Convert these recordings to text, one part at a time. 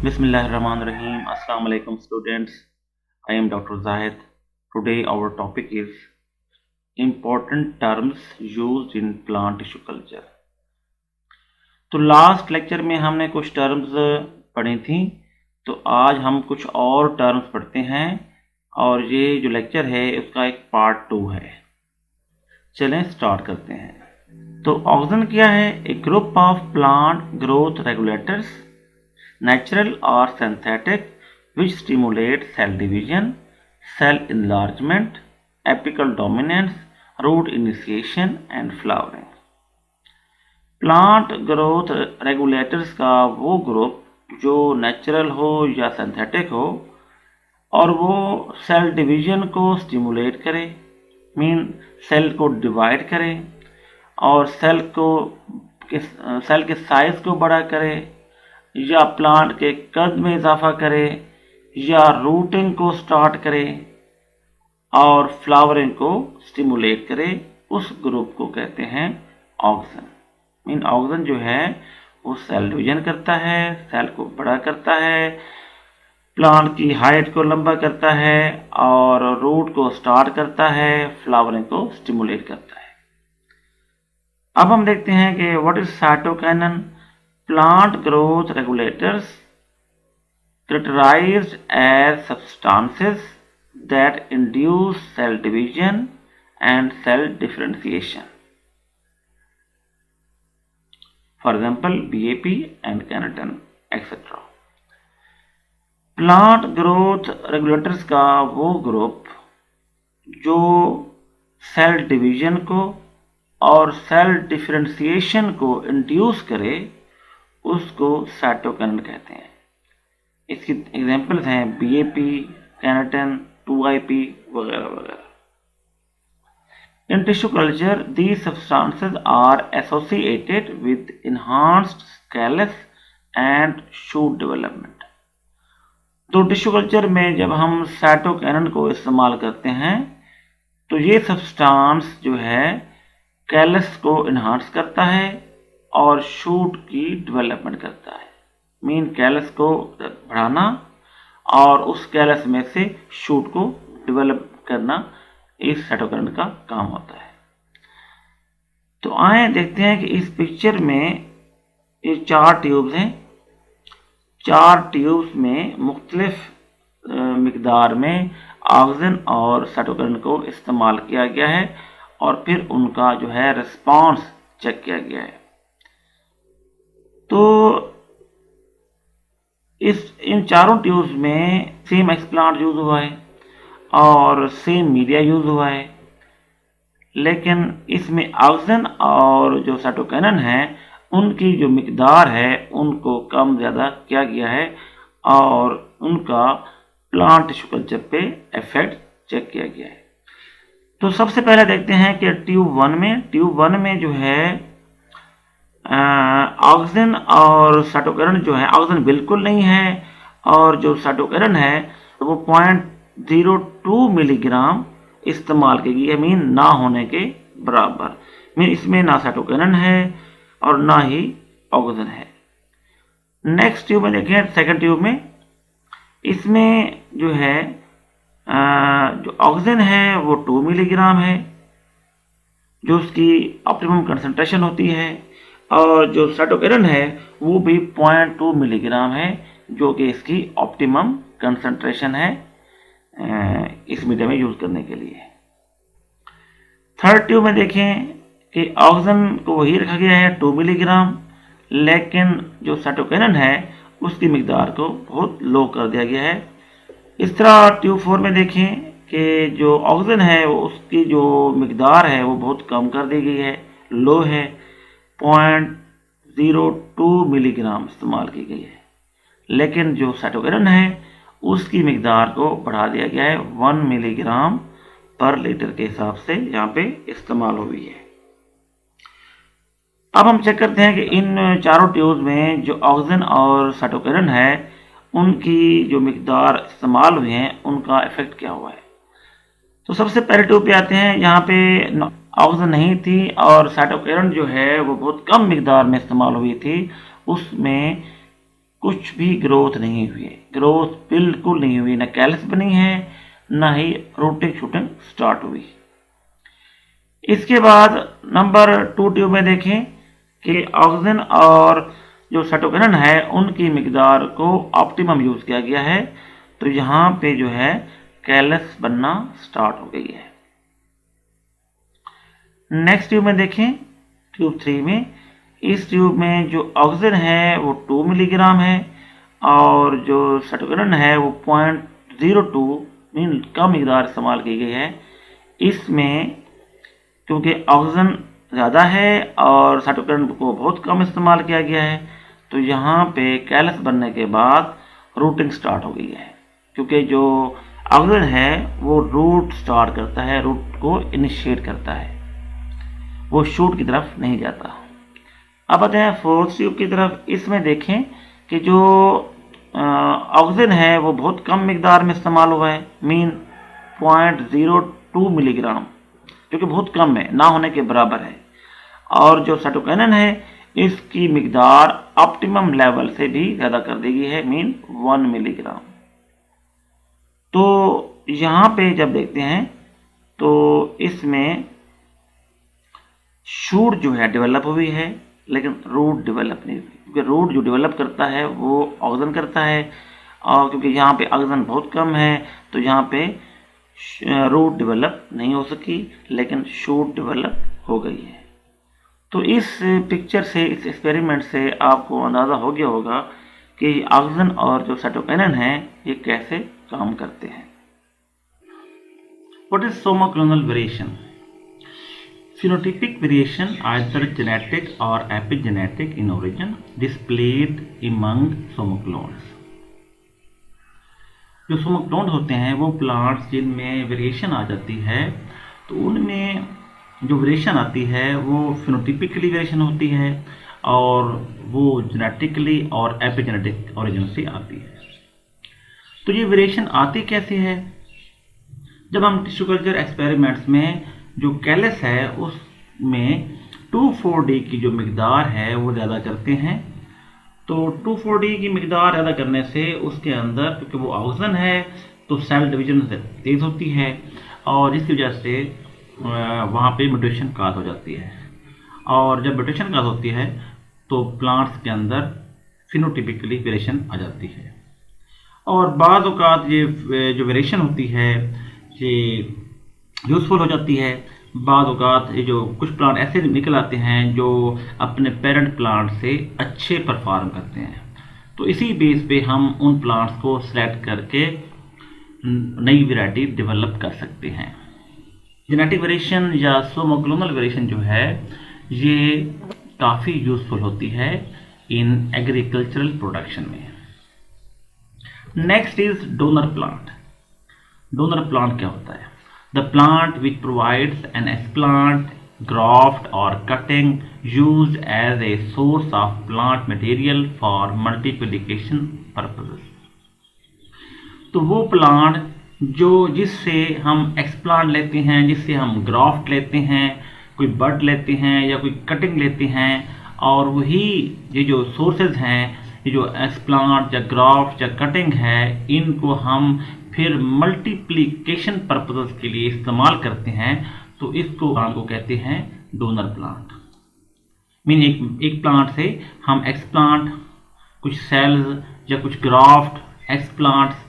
Bismillahirrahmanirrahim. Assalamu alaikum students. I am Dr. Zahid. Today our topic is important terms used in plant tissue culture. तो last lecture में हमने कुछ terms पढ़ी थी, तो आज हम कुछ और टर्म्स पढ़ते हैं और ये जो लेक्चर है उसका एक पार्ट 2 है। चलें स्टार्ट करते हैं। तो ऑक्सिन क्या है? A group of plant growth regulators, natural or synthetic, which stimulate cell division, cell enlargement, apical dominance, root initiation and flowering. Plant growth regulators का वो ग्रुप जो नेचुरल हो या सिंथेटिक हो और वो सेल डिवीजन को स्टिमुलेट करे, मीन सेल को डिवाइड करे और सेल के साइज को बड़ा करे या प्लांट के कद में इजाफा करे या रूटिंग को स्टार्ट करे और फ्लावरिंग को स्टिमुलेट करे, उस ग्रुप को कहते हैं ऑक्सिन। मीन ऑक्सिन जो है वो सेल डिवीजन करता है, सेल को बड़ा करता है, प्लांट की हाइट को लंबा करता है और रूट को स्टार्ट करता है, फ्लावरिंग को स्टिमुलेट करता है। अब हम देखते हैं कि what is cytokinin. Plant growth regulators characterized as substances that induce cell division and cell differentiation. For example, BAP and carnitine, etc. Plant growth regulators का वो ग्रुप जो सेल डिवीजन को और सेल डिफरेंशिएशन को इंड्यूस करे उसको cytokinin कहते हैं। इसकी एग्जांपल्स हैं बीएपी, कैनेटिन, 2IP वगैरह वगैरह। In tissue culture these substances are associated with enhanced callus and shoot development. तो टिश्यू कल्चर में जब हम साइटोकिनिन को इस्तेमाल करते हैं तो ये सब्सटेंस जो है कैलस को इनहांस करता है और शूट की डेवलपमेंट करता है। मीन कैलस को बढ़ाना और उस कैलस में से शूट को डेवलप करना इस साइटोकिनिन का काम होता है। तो आए देखते हैं कि इस पिक्चर में ये 4 ट्यूब्स हैं। 4 ट्यूब्स में मुख्तलिफ मिकदार में ऑक्सिन और साइटोकिनिन को इस्तेमाल किया गया है और फिर उनका जो है रिस्पांस चेक किया गया है। तो इन चारों ट्यूब्स में सेम एक्सप्लांट यूज हुआ है और सेम मीडिया यूज हुआ है, लेकिन इसमें ऑक्सिन और जो साइटोकिनिन है उनकी जो मिकदार है उनको कम ज़्यादा किया गया है और उनका प्लांट टिश्यू कल्चर पे इफेक्ट चेक किया गया है। तो सबसे पहले देखते हैं कि ट्यूब 1 में जो है ऑक्सिन और साइटोकिनिन जो है, ऑक्सिन बिल्कुल नहीं है और जो साइटोकिनिन है वो 0.02 मिलीग्राम इस्तेमाल की गई है, मीन ना होने के बराबर। मीन इसमें ना साइटोकिनिन है और ना ही ऑक्सिन है। नेक्स्ट ट्यूब में देखें, सेकंड ट्यूब में इसमें जो है जो ऑक्सिन है वो 2 मिलीग्राम है जो उसकी ऑप्टिमम कंसंट्रेशन होती है और जो साइटोकिनिन है वो भी 0.2 मिलीग्राम है जो कि इसकी ऑप्टिमम कंसंट्रेशन है इस मीडिया में यूज करने के लिए। थर्ड ट्यूब में देखें कि ऑक्सिन को वही रखा गया है 2 मिलीग्राम, लेकिन जो साइटोकिनिन है उसकी मिकदार को बहुत लो कर दिया गया है। इस तरह ट्यूब 4 में देखें कि जो ऑक्सिन है वो उसकी जो मिकदार है वो बहुत कम कर दी गई है, लो है, 0.02 मिलीग्राम इस्तेमाल की गई है, लेकिन जो साइटोकिनिन है उसकी मिकदार को बढ़ा दिया गया है 1 मिलीग्राम पर लीटर के हिसाब से यहाँ पे इस्तेमाल हुई है। अब हम चेक करते हैं कि इन चारों ट्यूब्स में जो ऑक्सिन और साइटोकिनिन है उनकी जो मिकदार इस्तेमाल हुई है उनका इफेक्ट क्या हुआ है। तो सबसे पहले ट्यूब पे आते हैं, यहाँ पे ऑक्सिन नहीं थी और साइटोकिनिन जो है वो बहुत कम मिकदार में इस्तेमाल हुई थी, उसमें कुछ भी ग्रोथ नहीं हुई है, ग्रोथ बिल्कुल नहीं हुई, ना कैलस बनी है ना ही रूटिंग शूटिंग स्टार्ट हुई। इसके बाद नंबर 2 ट्यूब में देखें कि ऑक्सीजन और जो साइटोकिनिन है उनकी मिकदार को ऑप्टिमम यूज किया गया है, तो यहाँ पे जो है कैलस बनना स्टार्ट हो गई है। नेक्स्ट ट्यूब में देखें, ट्यूब 3 में, इस ट्यूब में जो ऑक्सीजन है वो 2 मिलीग्राम है और जो साइटोकिनिन है वो 0.02 मीन कम मिकदार इस्तेमाल की गई है। इसमें क्योंकि ऑक्सीजन ज़्यादा है और साइटोकिनिन को बहुत कम इस्तेमाल किया गया है, तो यहाँ पे कैलस बनने के बाद रूटिंग स्टार्ट हो गई है, क्योंकि जो ऑक्सीजन है वो रूट स्टार्ट करता है, रूट को इनिशिएट करता है, वो शूट की तरफ नहीं जाता। अब आते हैं 4th ट्यूब की तरफ। इसमें देखें कि जो ऑक्सीजन है वो बहुत कम मिकदार में इस्तेमाल हुआ है, मीन 0.02 मिलीग्राम, जो कि बहुत कम है, ना होने के बराबर है। और जो साइटोकिनिन है इसकी मिकदार ऑप्टिमम लेवल से भी ज़्यादा कर दी गई है, मीन 1 मिलीग्राम। तो यहाँ पे जब देखते हैं तो इसमें शूट जो है डेवलप हुई है, लेकिन रूट डेवलप नहीं हुई, क्योंकि रूट जो डेवलप करता है वो ऑक्सीजन करता है, और क्योंकि यहाँ पे ऑक्सीजन बहुत कम है तो यहाँ पे रूट डेवलप नहीं हो सकी, लेकिन शूट डेवलप हो गई है। तो इस पिक्चर से, इस एक्सपेरिमेंट से आपको अंदाज़ा हो गया होगा कि ऑक्सीजन और जो साइटोकिनिन है ये कैसे काम करते हैं। What is somaclonal variation? Phenotypic variation, either genetic or epigenetic in origin, displayed among somoclones. जो सोमोक्लोन होते हैं वो प्लांट्स जिनमें वेरिएशन आ जाती है, तो उनमें जो वेरिएशन आती है वो फिनोटिपिकली वेरिएशन होती है और वो जेनेटिकली और एपिजेनेटिक ओरिजिन से आती है। तो ये वेरिएशन आती कैसे है? जब हम टिश्यू कल्चर एक्सपेरिमेंट्स में जो कैलस है उसमें 2,4-D की जो मिकदार है वो ज़्यादा करते हैं, तो 2,4-D की मिकदार ज़्यादा करने से उसके अंदर, क्योंकि वो ऑक्सीजन है तो सेल डिवीजन तेज़ होती है और इसकी वजह से वहाँ पे म्यूटेशन काज हो जाती है, और जब म्यूटेशन काज होती है तो प्लांट्स के अंदर फिनोटिपिकली वेरिएशन आ जाती है। और बाद औक़ात ये जो वेरिएशन होती है ये यूज़फुल हो जाती है। बाद औक़ात ये जो कुछ प्लांट ऐसे निकल आते हैं जो अपने पेरेंट प्लांट से अच्छे परफॉर्म करते हैं, तो इसी बेस पे हम उन प्लांट्स को सेलेक्ट करके नई वैरायटी डेवलप कर सकते हैं। जेनेटिक वेरिएशन या सोमोक्लोनल वेरिएशन जो है ये काफ़ी यूज़फुल होती है इन एग्रीकल्चरल प्रोडक्शन में। Next is donor plant. Donor plant क्या होता है? The plant which provides an explant, graft or cutting used as a source of plant material for multiplication purposes. तो वो प्लांट जिससे हम एक्सप्लांट लेते हैं, जिससे हम ग्राफ्ट लेते हैं, कोई बड लेते हैं या कोई कटिंग लेते हैं, और वही ये जो सोर्सेज हैं, ये जो एक्सप्लांट या ग्राफ्ट या कटिंग है, इनको हम फिर मल्टीप्लिकेशन पर्पसेस के लिए इस्तेमाल करते हैं, तो इसको प्लांट को कहते हैं डोनर प्लांट। मीन एक प्लांट से हम एक्सप्लांट, कुछ सेल्स या कुछ ग्राफ्ट, एक्सप्लांट्स,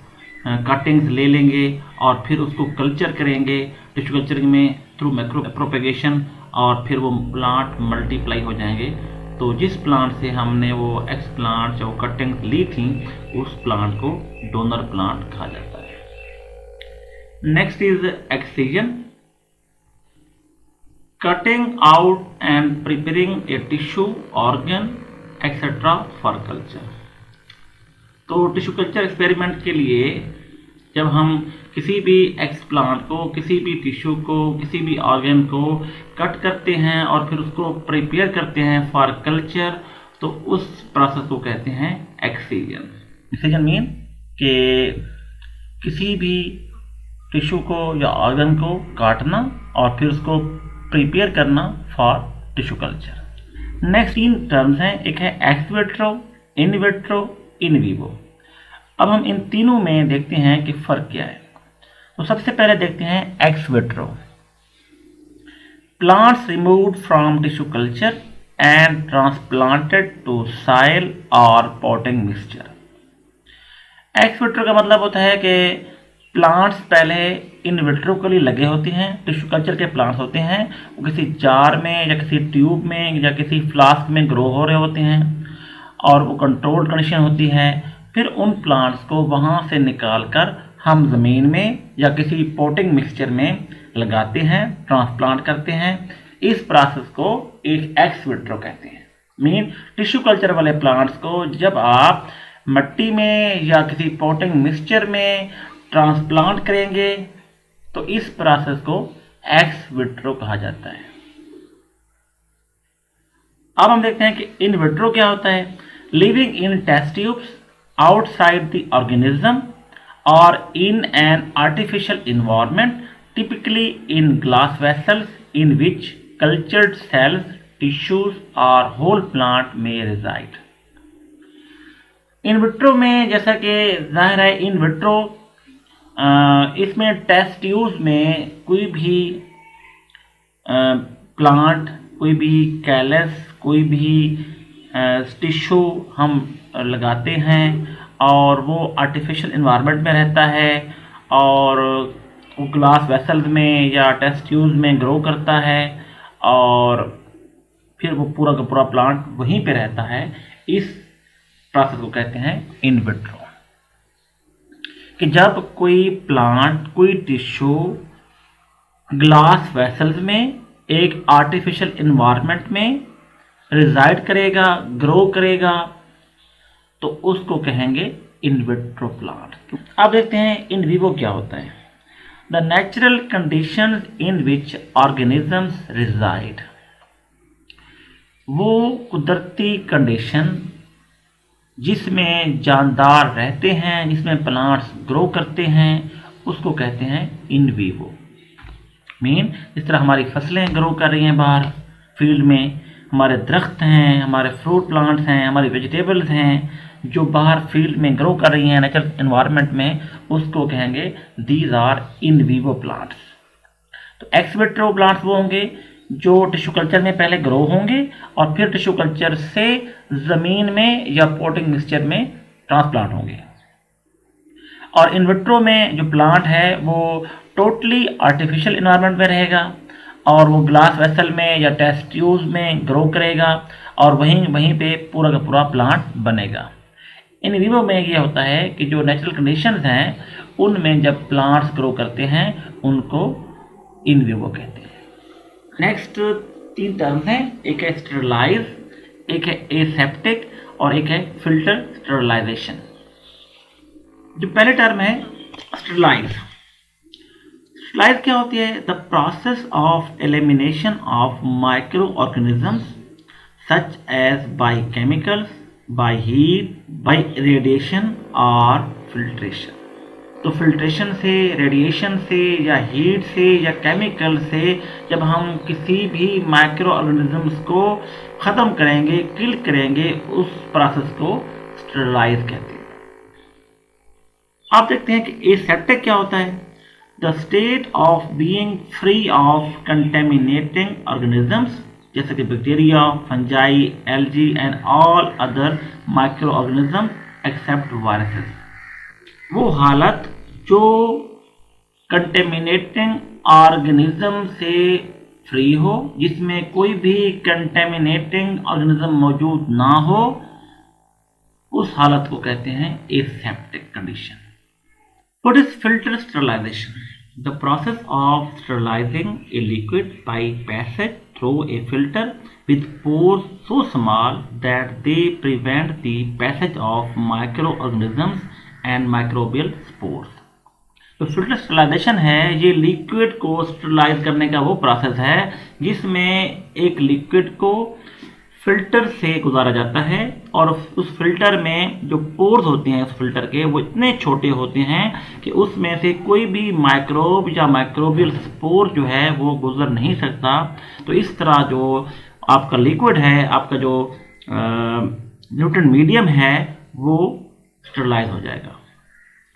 कटिंग्स ले लेंगे और फिर उसको कल्चर करेंगे टिश्यू कल्चर में थ्रू मैक्रो प्रोपेगेशन, और फिर वो प्लांट मल्टीप्लाई हो जाएंगे। तो जिस प्लांट से हमने वो एक्सप्लांट या वो कटिंग्स ली थी, उस प्लांट को डोनर प्लांट कहा जाता है। Next is excision, cutting out and preparing a tissue, organ, etc. for culture. तो टिश्यू कल्चर एक्सपेरिमेंट के लिए जब हम किसी भी एक्सप्लांट को, किसी भी टिश्यू को, किसी भी ऑर्गन को कट करते हैं और फिर उसको प्रिपेयर करते हैं फॉर कल्चर, तो उस प्रोसेस को कहते हैं एक्ससीजन। एक्ससीजन मीन कि किसी भी टिश्यू को या ऑर्गन को काटना और फिर उसको प्रिपेयर करना for tissue culture. Next 3 terms हैं, एक है x vitro, in vitro in vivo. अब हम इन तीनों में देखते हैं कि फ़र्क क्या है। तो सबसे पहले देखते हैं ex vitro. Plants removed from tissue culture and transplanted to soil और पॉटिंग मिक्सचर। एक्स विट्रो का मतलब होता है कि प्लांट्स पहले इन विट्रो के लिए लगे होते हैं, टिश्यू कल्चर के प्लांट्स होते हैं, वो किसी जार में या किसी ट्यूब में या किसी फ्लास्क में ग्रो हो रहे होते हैं और वो कंट्रोल्ड कंडीशन होती है। फिर उन प्लांट्स को वहाँ से निकाल कर हम ज़मीन में या किसी पॉटिंग मिक्सचर में लगाते हैं, ट्रांसप्लांट करते हैं। इस प्रोसेस को एक एक्स विट्रो कहते हैं। मीन टिश्यू कल्चर वाले प्लांट्स को जब आप मिट्टी में या किसी पॉटिंग मिक्सचर में ट्रांसप्लांट करेंगे तो इस प्रोसेस को एक्स विट्रो कहा जाता है। अब हम देखते हैं कि इन विट्रो क्या होता है। Living in test tubes outside the organism or in an artificial environment, typically in glass vessels in which cultured cells, tissues or whole plant may reside. In vitro में जैसा कि जाहिर है इन विट्रो इसमें test tubes में कोई भी plant, कोई भी कैलस, कोई भी टिश्यू हम लगाते हैं और वो आर्टिफिशियल इन्वायरमेंट में रहता है और वो ग्लास वेसल्स में या टेस्ट ट्यूब्स में ग्रो करता है और फिर वो पूरा का पूरा प्लांट वहीं पे रहता है। इस प्रोसेस को कहते हैं इन विट्रो। कि जब कोई प्लांट, कोई टिश्यू ग्लास वेसल्स में एक आर्टिफिशियल इन्वायरमेंट में रिजाइड करेगा, ग्रो करेगा, तो उसको कहेंगे इन विट्रो प्लांट। अब देखते हैं इन विवो क्या होता है। The natural conditions in which organisms reside, वो कुदरती कंडीशन जिसमें जानदार रहते हैं, जिसमें प्लांट्स ग्रो करते हैं, उसको कहते हैं इन विवो। मीन जिस तरह हमारी फसलें ग्रो कर रही हैं बाहर फील्ड में, हमारे दरख्त हैं, हमारे फ्रूट प्लांट्स हैं, हमारी वेजिटेबल्स हैं जो बाहर फील्ड में ग्रो कर रही हैं नेचुरल एनवायरनमेंट में, उसको कहेंगे these are in vivo plants. तो एक्स विट्रो प्लांट्स वो होंगे जो टिश्यू कल्चर में पहले ग्रो होंगे और फिर टिश्यू कल्चर से ज़मीन में या पॉटिंग मिक्सचर में ट्रांसप्लांट होंगे। और इन विट्रो में जो प्लांट है वो टोटली आर्टिफिशियल एनवायरनमेंट में रहेगा और वो ग्लास वेसल में या टेस्ट ट्यूब्स में ग्रो करेगा और वहीं पे पूरा का पूरा प्लांट बनेगा। इन विवो में ये होता है कि जो नेचुरल कंडीशंस हैं उनमें जब प्लांट्स ग्रो करते हैं उनको इन विवो कहते हैं। नेक्स्ट 3 टर्म्स हैं, एक है स्टेरलाइज, एक है एसेप्टिक और एक है फिल्टर स्टेरलाइजेशन। जो पहले टर्म है स्टेरलाइज। स्टेरलाइज क्या होती है? The process of elimination of micro organisms such as by chemicals, by heat, by radiation और फिल्ट्रेशन। तो फिल्ट्रेशन से, रेडिएशन से या हीट से या केमिकल से जब हम किसी भी माइक्रो ऑर्गेनिजम्स को ख़त्म करेंगे, किल करेंगे, उस प्रोसेस को स्टेरलाइज कहते हैं। आप देखते हैं कि एसेप्टिक क्या होता है? The state of being free of contaminating organisms जैसे कि bacteria, fungi, algae and all other micro organism except viruses. वो हालत जो कंटेमिनेटिंग ऑर्गेनिज्म से फ्री हो, जिसमें कोई भी कंटेमिनेटिंग ऑर्गेनिज्म मौजूद ना हो, उस हालत को कहते हैं aseptic condition. What is filter sterilisation? The process of sterilising a liquid by passage through a filter with pores so small that they prevent the passage of microorganisms and microbial spores। तो filter sterilisation है, ये liquid को sterilise करने का वो process है जिसमें एक लिक्विड को फिल्टर से गुजारा जाता है और उस फिल्टर में जो पोर्स होते हैं उस फिल्टर के, वो इतने छोटे होते हैं कि उसमें से कोई भी माइक्रोब या माइक्रोबियल स्पोर जो है वो गुजर नहीं सकता। तो इस तरह जो आपका लिक्विड है, आपका जो न्यूट्रिएंट मीडियम है, वो स्टरलाइज हो जाएगा।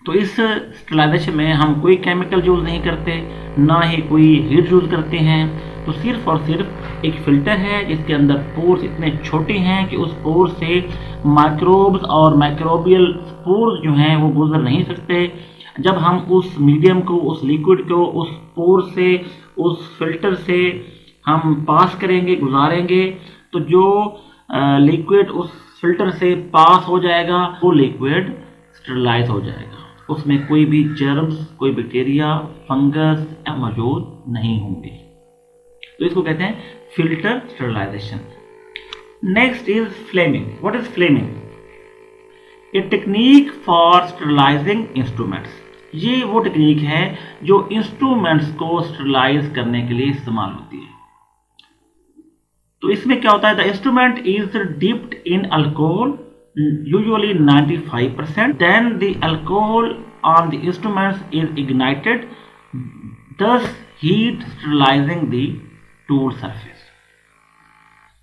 तो इस स्टरलाइजेशन में हम कोई केमिकल यूज़ नहीं करते, ना ही कोई हीट यूज़ करते हैं। तो सिर्फ और सिर्फ एक फ़िल्टर है जिसके अंदर पोर्स इतने छोटे हैं कि उस पोर्स से माइक्रोब्स और माइक्रोबियल स्पोर्स जो हैं वो गुजर नहीं सकते। जब हम उस मीडियम को, उस लिक्विड को उस पोर से, उस फिल्टर से हम पास करेंगे, गुजारेंगे, तो जो लिक्विड उस फिल्टर से पास हो जाएगा वो लिक्विड स्टरलाइज हो जाएगा। उसमें कोई भी जर्म्स, कोई बैक्टीरिया, फंगस मौजूद नहीं होंगे। तो इसको कहते हैं filter sterilisation. Next is flaming. What is flaming? A technique for sterilising instruments. ये वो टेक्निक है जो इंस्ट्रूमेंट्स को स्टरलाइज करने के लिए इस्तेमाल होती है। तो इसमें क्या होता है? The instrument is dipped in alcohol, usually 95%, then the alcohol on the instruments is ignited, thus heat sterilizing the tool surface।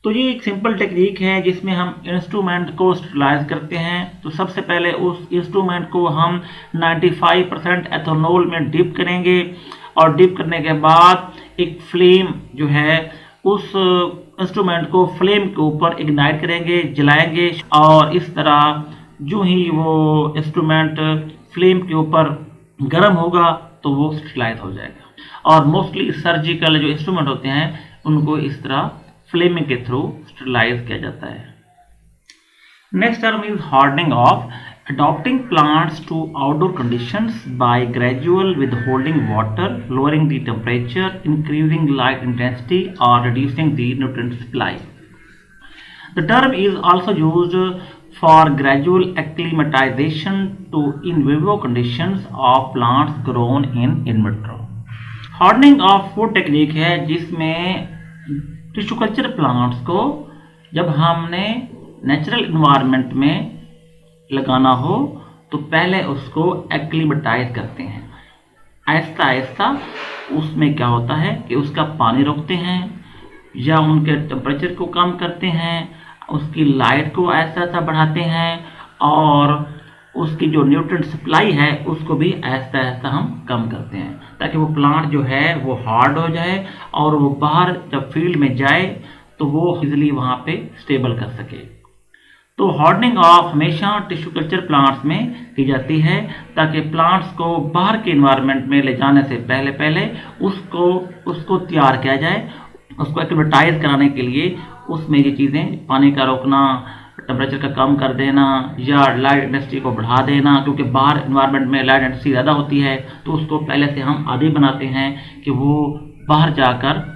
तो ये एक सिंपल टेक्निक है जिसमें हम इंस्ट्रूमेंट को स्टरलाइज करते हैं। तो सबसे पहले उस इंस्ट्रूमेंट को हम 95% एथेनॉल में डिप करेंगे, और डिप करने के बाद एक फ्लेम जो है उस इंस्ट्रूमेंट को फ्लेम के ऊपर इग्नाइट करेंगे, जलाएंगे, और इस तरह जो ही वो इंस्ट्रूमेंट फ्लेम के ऊपर गर्म होगा तो वो स्टरलाइज हो जाएगा। और मोस्टली सर्जिकल जो इंस्ट्रूमेंट होते हैं उनको इस तरह फ्लेमिंग के थ्रू स्टरलाइज किया जाता है। Next term is hardening of. Adapting plants to outdoor conditions by gradual withholding water, lowering the temperature, increasing light intensity, or reducing the nutrient supply. The term is also used for gradual acclimatization to in vivo conditions of plants grown in vitro. Hardening of वो technique है जिसमें tissue culture plants को जब हमने natural environment में लगाना हो तो पहले उसको एक्लिमेटाइज करते हैं। आहिस्ता आहिस्ता उसमें क्या होता है कि उसका पानी रोकते हैं या उनके टेम्परेचर को कम करते हैं, उसकी लाइट को ऐसा ऐसा बढ़ाते हैं, और उसकी जो न्यूट्रिएंट सप्लाई है उसको भी ऐसा ऐसा हम कम करते हैं, ताकि वो प्लांट जो है वो हार्ड हो जाए और वो बाहर जब फील्ड में जाए तो वो इजीली वहाँ पे स्टेबल कर सके। तो हार्डनिंग ऑफ हमेशा टिश्यू कल्चर प्लांट्स में की जाती है ताकि प्लांट्स को बाहर के इन्वायरमेंट में ले जाने से पहले उसको तैयार किया जाए। उसको एक्लिमेटाइज कराने के लिए उसमें ये चीज़ें, पानी का रोकना, टेम्परेचर का कम कर देना, या लाइट इंटेंसिटी को बढ़ा देना, क्योंकि बाहर इन्वायरमेंट में लाइट इंटेंसिटी ज़्यादा होती है तो उसको पहले से हम आदी बनाते हैं कि वो बाहर जाकर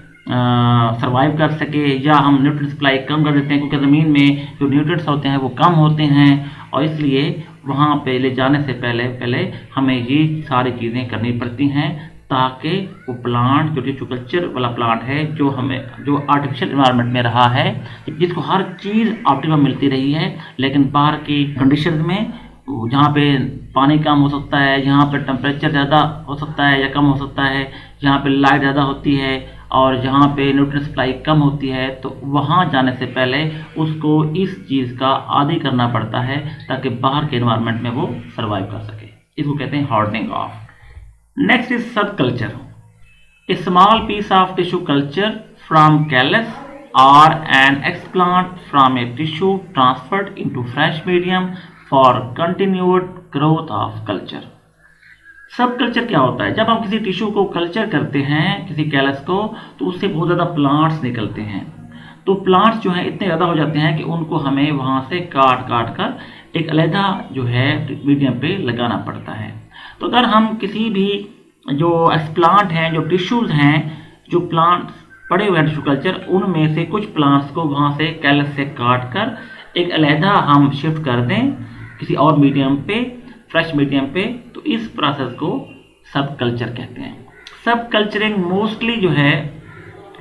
सर्वाइव कर सके, या हम न्यूट्रिएंट सप्लाई कम कर देते हैं क्योंकि ज़मीन में जो न्यूट्रिएंट्स होते हैं वो कम होते हैं, और इसलिए वहाँ पे ले जाने से पहले हमें ये सारी चीज़ें करनी पड़ती हैं ताकि वो प्लांट जो टिश्यू कल्चर वाला प्लांट है जो आर्टिफिशियल इन्वायरमेंट में रहा है, जिसको हर चीज़ ऑप्टिमम मिलती रही है, लेकिन बाहर की कंडीशन में जहाँ पे पानी कम हो सकता है, जहाँ पे टेम्परेचर ज़्यादा हो सकता है या कम हो सकता है, जहाँ पे लाइट ज़्यादा होती है और जहाँ पे न्यूट्रिएंट सप्लाई कम होती है, तो वहाँ जाने से पहले उसको इस चीज़ का आदी करना पड़ता है ताकि बाहर के एनवायरनमेंट में वो सर्वाइव कर सके। इसको कहते हैं hardening off. Next is sub culture. A small piece of tissue culture from callus or an explant from a tissue transferred into fresh medium for continued growth of culture। सब culture क्या होता है? जब हम किसी टिश्यू को culture करते हैं, किसी कैलस को, तो उससे बहुत ज़्यादा प्लांट्स निकलते हैं। तो प्लांट्स जो हैं इतने ज़्यादा हो जाते हैं कि उनको हमें वहाँ से काट कर एक अलहदा जो है मीडियम पे लगाना पड़ता है। तो अगर हम किसी भी जो एक्सप्लांट हैं, जो टिश्यूज़ हैं, जो प्लांट्स पड़े हुए हैं टिश्यू कल्चर, उनमें से कुछ प्लांट्स को वहाँ से कैलस से काट कर एक अलहदा हम शिफ्ट कर दें किसी और मीडियम पे, फ्रेश मीडियम पे, तो इस प्रोसेस को सब कल्चर कहते हैं। सब कल्चरिंग मोस्टली जो है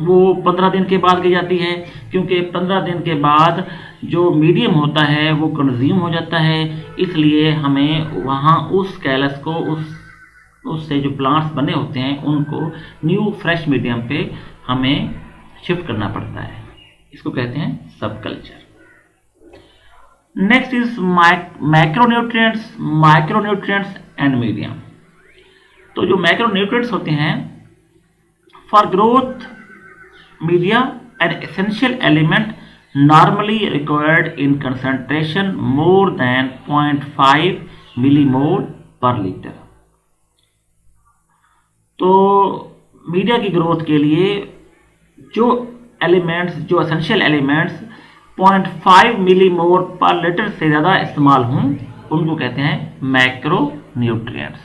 वो 15 दिन के बाद की जाती है, क्योंकि 15 दिन के बाद जो मीडियम होता है वो कंज्यूम हो जाता है, इसलिए हमें वहाँ उस कैलस को उससे जो प्लांट्स बने होते हैं उनको न्यू फ्रेश मीडियम पे हमें शिफ्ट करना पड़ता है। इसको कहते हैं सब culture. Next is micronutrients and medium. तो जो मैक्रोन्यूट्रिएंट्स होते हैं, for growth media an essential element normally required in concentration more than 0.5 millimole per liter। तो मीडिया की ग्रोथ के लिए जो एलिमेंट्स, जो एसेंशियल एलिमेंट्स 0.5 मिलीमोल पर लीटर से ज़्यादा इस्तेमाल हों, उनको कहते हैं मैक्रो न्यूट्रिएंट्स,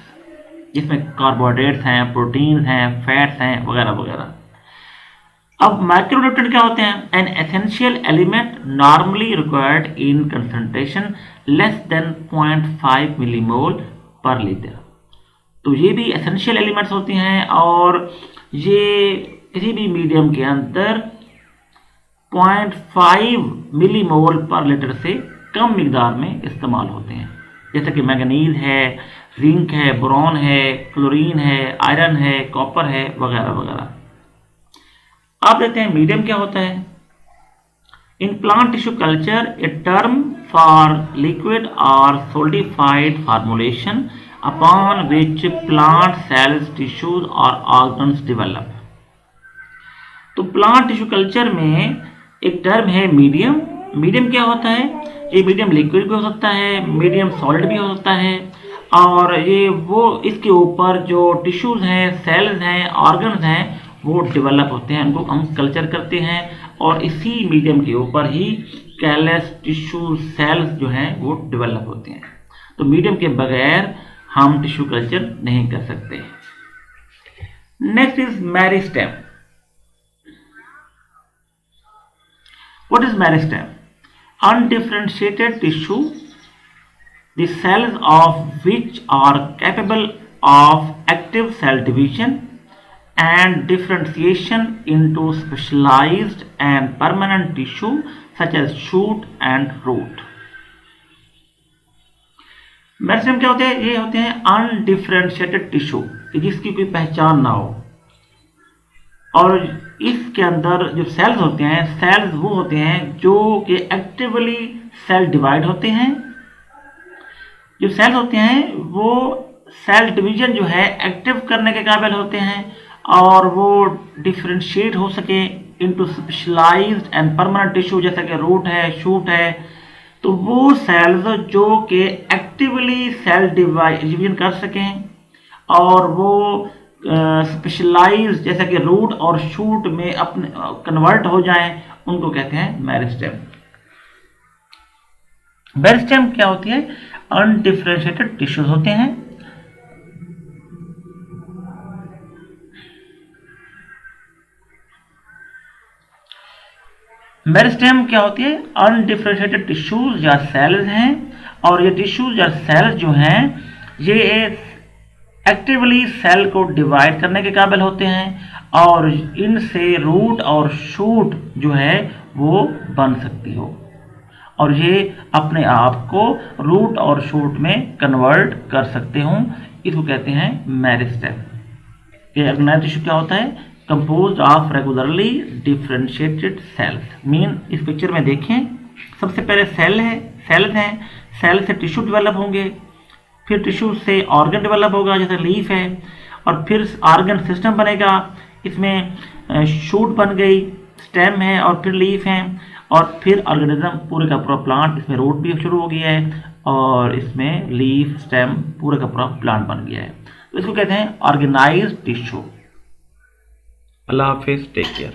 जिसमें कार्बोहाइड्रेट्स हैं, प्रोटीन्स हैं, फैट्स हैं, वगैरह वगैरह। अब माइक्रोन्यूट्रिएंट क्या होते हैं? An essential element normally required in concentration less than 0.5 millimole पर लीटर। तो ये भी एसेंशियल एलिमेंट्स होती हैं और ये किसी भी मीडियम के अंदर 0.5 मिलीमोल पर लीटर से कम मिकदार में इस्तेमाल होते हैं, जैसे कि मैंगनीज है, जिंक है, बोरॉन है, क्लोरीन है, आयरन है, कॉपर है, वगैरह वगैरह। आप देखते हैं मीडियम क्या होता है। In plant tissue culture a term for liquid और solidified formulation upon which plant cells, tissues और ऑर्गन्स डेवलप। तो प्लांट टिश्यू कल्चर में एक टर्म है मीडियम। मीडियम क्या होता है? ये मीडियम लिक्विड भी हो सकता है, मीडियम सॉलिड भी हो सकता है, और ये वो इसके ऊपर जो टिश्यूज हैं, सेल्स हैं, ऑर्गन्स हैं, वो डेवलप होते हैं, उनको हम कल्चर करते हैं, और इसी मीडियम के ऊपर ही कैलस, टिश्यू, सेल्स जो हैं वो डेवलप होते हैं। तो मीडियम के बगैर हम टिश्यू कल्चर नहीं कर सकते। Next is meristem. What is meristem? Undifferentiated tissue, the cells of which are capable of active cell division and differentiation into specialized and permanent tissue such as shoot and root। Meristem क्या होते हैं? ये होते हैं undifferentiated tissue, जिसकी कोई पहचान ना हो, और इसके अंदर जो सेल्स होते हैं, सेल्स वो होते हैं जो कि एक्टिवली सेल डिवाइड होते हैं। जो सेल्स होते हैं वो सेल डिवीजन जो है एक्टिव करने के काबिल होते हैं, और वो डिफ्रेंशिएट हो सके into specialised and permanent tissue, जैसा कि रूट है, शूट है। तो वो सेल्स जो कि एक्टिवली सेल डिवीजन कर सकें और वो स्पेशलाइज्ड जैसा कि रूट और शूट में अपने कन्वर्ट हो जाएं, उनको कहते हैं मेरिस्टेम। मेरिस्टेम क्या होती है? अनडिफरेंशिएटेड टिश्यूज होते हैं। मेरिस्टेम क्या होती है? अनडिफरेंशिएटेड टिश्यूज या सेल्स हैं, और ये टिश्यूज या सेल्स जो हैं ये एक्टिवली सेल को डिवाइड करने के काबिल होते हैं, और इनसे रूट और शूट जो है वो बन सकती हो, और ये अपने आप को रूट और शूट में कन्वर्ट कर सकते हों। इसको कहते हैं मेरिस्टेम। ये ऑर्गेनाइज्ड टिश्यू क्या होता है? Composed of regularly differentiated sales. Mean इस पिक्चर में देखें, सबसे पहले सेल्स हैं, सेल से टिश्यू डेवलप होंगे, फिर टिश्यू से ऑर्गन डेवलप होगा, जैसे लीफ है, और फिर ऑर्गन सिस्टम बनेगा, इसमें शूट बन गई, स्टेम है, और फिर लीफ है, और फिर ऑर्गेनिज्म पूरे का पूरा प्लांट, इसमें रूट भी शुरू हो गया है, और इसमें लीफ, स्टेम, पूरे का पूरा प्लांट बन गया है। तो इसको कहते हैं ऑर्गेनाइज्ड टिश्यू। अल्लाह हाफिज़, टेक केयर।